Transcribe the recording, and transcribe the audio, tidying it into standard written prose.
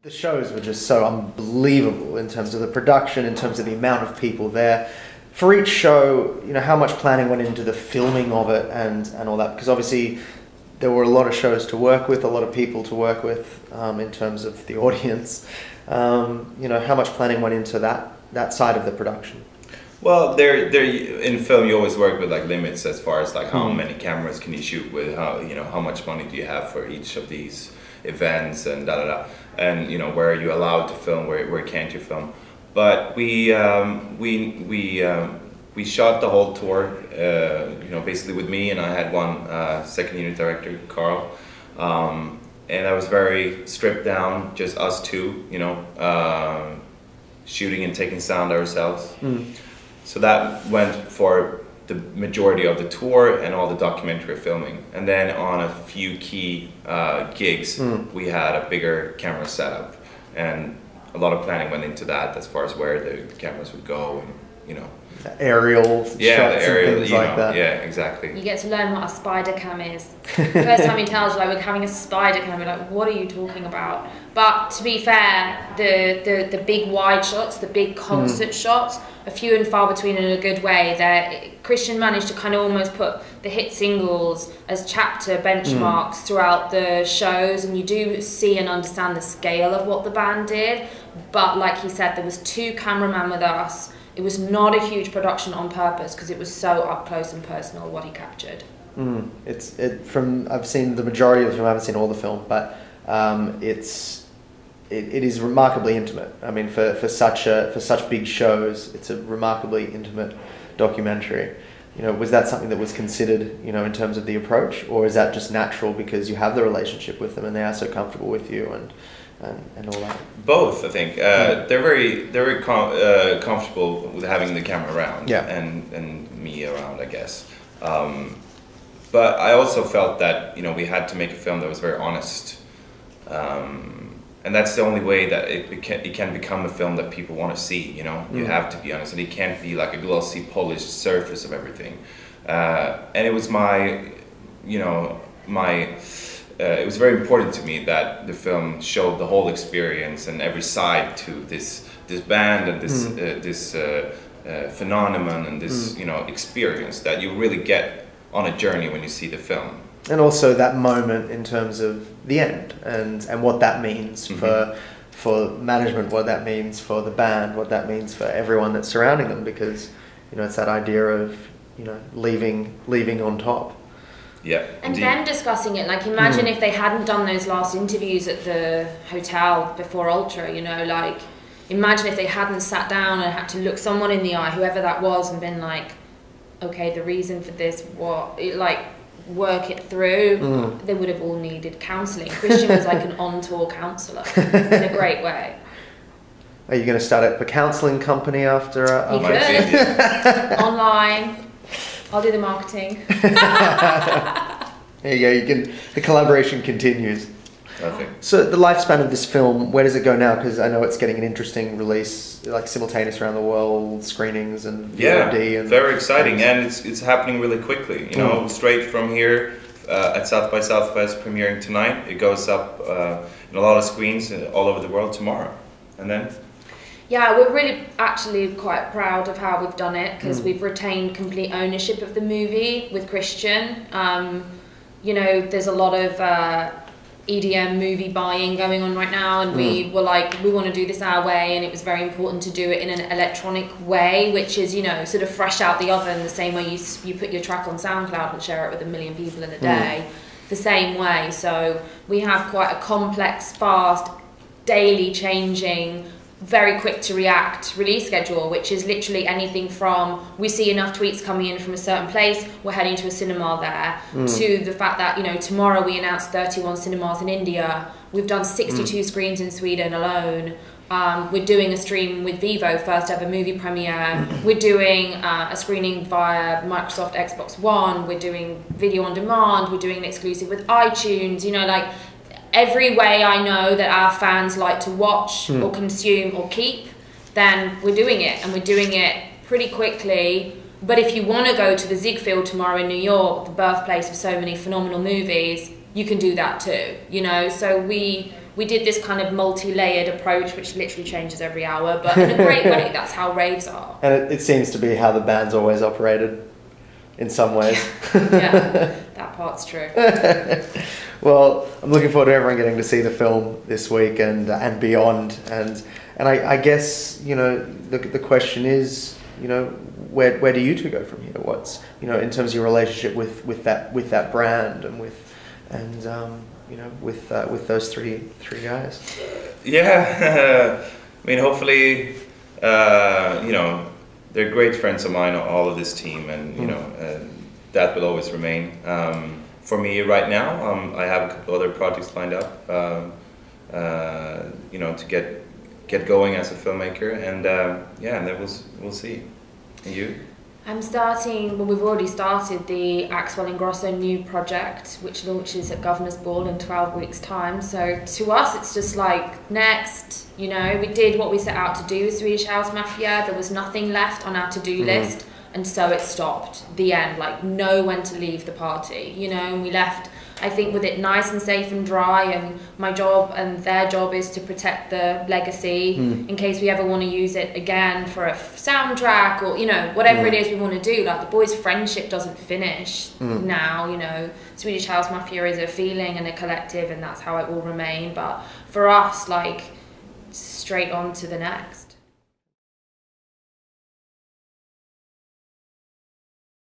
The shows were just so unbelievable in terms of the production, in terms of the amount of people there. For each show, you know, how much planning went into the filming of it and all that? Because obviously there were a lot of shows to work with, a lot of people to work with in terms of the audience. You know, how much planning went into that side of the production? Well, in film you always work with like limits as far as like how many cameras can you shoot with, how much money do you have for each of these events and and you know, where are you allowed to film, where can't you film. But we shot the whole tour, you know, basically with me, and I had one second unit director, Carl, and I was very stripped down, just us two, you know, shooting and taking sound ourselves. So that went for the majority of the tour and all the documentary filming. And then on a few key gigs, we had a bigger camera setup. And a lot of planning went into that as far as where the cameras would go and, you know. The aerial shots the aerial, and things like that. Yeah, exactly. You get to learn what a spider cam is. First time he tells you, like, we're having a spider cam, you're like, what are you talking about? But to be fair, the big wide shots, the big concert shots, are few and far between in a good way. Christian managed to kind of almost put the hit singles as chapter benchmarks throughout the shows, and you do see and understand the scale of what the band did. But like he said, there was 2 cameramen with us. It was not a huge production on purpose because it was so up close and personal what he captured. I've seen the majority of the film. I haven't seen all the film, but it is remarkably intimate. I mean, for such big shows, it's a remarkably intimate documentary. You know, was that something that was considered, you know, in terms of the approach, or is that just natural because you have the relationship with them and they are so comfortable with you and all that? Both, I think. They're very comfortable with having the camera around, and me around, I guess. But I also felt that, you know, we had to make a film that was very honest, and that's the only way that it can become a film that people want to see. You know, you have to be honest, and it can't be like a glossy, polished surface of everything. And it was it was very important to me that the film showed the whole experience and every side to this band and this phenomenon and this experience that you really get on a journey when you see the film. And also that moment in terms of the end and what that means for management, what that means for the band, what that means for everyone that's surrounding them, because it's that idea of leaving on top. Yeah, and them discussing it, like imagine if they hadn't done those last interviews at the hotel before Ultra, like imagine if they hadn't sat down and had to look someone in the eye, whoever that was, and been like, okay, the reason for this, work it through. They would have all needed counselling. Christian was like an on-tour counsellor in a great way. Are you going to start up a counselling company after? You could. Online. I'll do the marketing. There you go. The collaboration continues. Perfect. So the lifespan of this film, where does it go now? Because I know it's getting an interesting release, like simultaneous around the world screenings and VOD. Yeah, very exciting, and it's happening really quickly. Straight from here at South by Southwest, premiering tonight. It goes up in a lot of screens all over the world tomorrow, and then. Yeah, we're really actually quite proud of how we've done it because we've retained complete ownership of the movie with Christian. There's a lot of EDM movie buying going on right now, and we were like, we want to do this our way, and it was very important to do it in an electronic way, which is, sort of fresh out the oven, the same way you put your track on SoundCloud and share it with 1 million people in a day, the same way. So we have quite a complex, fast, daily changing, very quick to react release schedule, which is literally anything from we see enough tweets coming in from a certain place, we're heading to a cinema there, to the fact that tomorrow we announced 31 cinemas in India, we've done 62 screens in Sweden alone, we're doing a stream with Vivo, first ever movie premiere, we're doing a screening via Microsoft Xbox One, we're doing video on demand, we're doing an exclusive with iTunes, every way I know that our fans like to watch or consume or keep, then we're doing it, and we're doing it pretty quickly. But if you want to go to the Ziegfeld tomorrow in New York, the birthplace of so many phenomenal movies, you can do that too, So we we did this kind of multi-layered approach, which literally changes every hour, but in a great way. That's how raves are. And it seems to be how the band's always operated, in some ways. Yeah, that part's true. Well, I'm looking forward to everyone getting to see the film this week and beyond. And I guess, you know, the question is, you know, where do you two go from here? What's, you know, in terms of your relationship with that brand and you know, with those three guys? Yeah, I mean, hopefully, you know, they're great friends of mine, all of this team, and you know, that will always remain. For me right now, I have a couple other projects lined up, you know, to get going as a filmmaker, and yeah, and then we'll see. And you? I'm starting, well, we've already started the Axwell and Grosso new project, which launches at Governor's Ball in 12 weeks' time. So to us, it's just like, next, you know, we did what we set out to do with Swedish House Mafia. There was nothing left on our to-do list, and so it stopped. The end, like, know when to leave the party, you know, and we left, I think, with it nice and safe and dry, and my job and their job is to protect the legacy in case we ever want to use it again for a soundtrack or, you know, whatever it is we want to do. Like, the boys' friendship doesn't finish now, you know. Swedish House Mafia is a feeling and a collective, and that's how it will remain. But for us, like, straight on to the next.